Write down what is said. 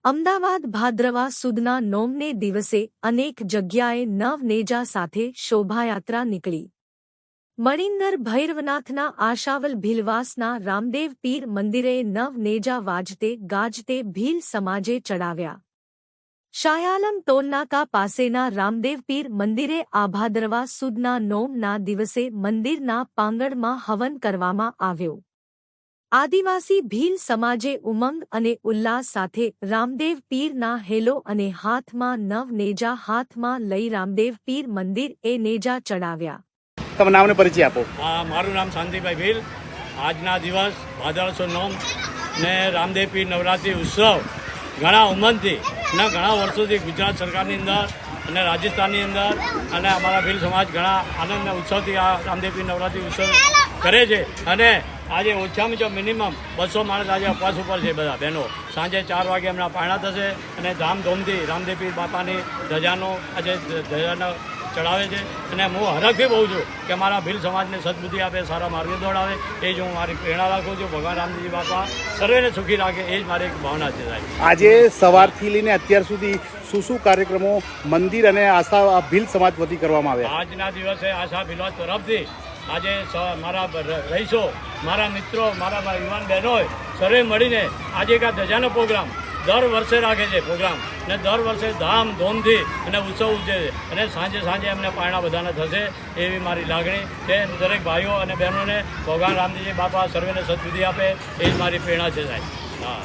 અમદાવાદ ભાદ્રવા સુદના નોમને દિવસે અનેક જગ્યાએ નવનેજા સાથે શોભાયાત્રા નીકળી. મણિન્દર ભૈરવનાથના આશાવલ ભીલવાસના રામદેવ પીર મંદિરે નવનેજા વાજતે ગાજતે ભીલ સમાજે ચડાવ્યા. શાયાલમ ટોલનાકા પાસેના રામદેવ પીર મંદિરે આ ભાદરવા સુદના નોમના દિવસે મંદિરના પાંગણમાં હવન કરવામાં આવ્યો. આદિવાસી ભીલ સમાજે ઉમંગ અને ઉલ્લાસ સાથે રામદેવ પીરના હેલો અને હાથમાં નવનેજા હાથમાં લઈ રામદેવ પીર મંદિર એ નેજા ચડાવ્યા. તમે નામને પરિચય આપો. મારું નામ શાંતિભાઈ ભીલ. આજના દિવસ ભાદરવા નોમ ને રામદેવ પીર નવરાત્રિ ઉત્સવ ઘણા ઉમંગથી અને ઘણા વર્ષોથી ગુજરાત સરકારની અંદર અને રાજસ્થાનની અંદર અને અમારા ભીલ સમાજ ઘણા આનંદ અને ઉત્સવથી આ રામદેવ પીર નવરાત્રિ ઉત્સવ કરે છે. અને આજે ઓછામાં ઓછા મિનિમમ 200 માણસ આજે ઉપવાસ ઉપર છે. બધા બહેનો સાંજે 4 વાગે એમના પારણા થશે અને ધામધૂમથી રામદેવ પીર બાપાની ધજાનો આજે ધજાનો ચડાવે છે. અને હું હરખથી બહુ છું કે મારા ભીલ સમાજને સદબુદ્ધિ આપે, સારા માર્ગે દોડાવે, એ જ હું મારી પ્રેરણા રાખું છું. ભગવાન રામદેવજી બાપા સર્વેને સુખી રાખે, એ જ મારી એક ભાવના છે. સાહેબ, આજે સવારથી લઈને અત્યાર સુધી શું કાર્યક્રમો મંદિર અને આશા ભીલ સમાજ વતી કરવામાં આવ્યા? આજના દિવસે આશા ભીલવાસ તરફથી આજે મારા રહીશો, મારા મિત્રો, મારા યુવાન બહેનોએ સર્વે મળીને આજે એક આ ધજાનો પ્રોગ્રામ દર વર્ષે રાખે છે પ્રોગ્રામ, ને દર વર્ષે ધામધૂમથી અને ઉત્સવ ઉજવે છે. અને સાંજે એમને પારણા બધાને થશે એવી મારી લાગણી છે. દરેક ભાઈઓ અને બહેનોને ભગવાન રામદેવજી બાપા સર્વેને સદબુદ્ધિ આપે, એ જ મારી પ્રેરણા છે. સાહેબ, હા.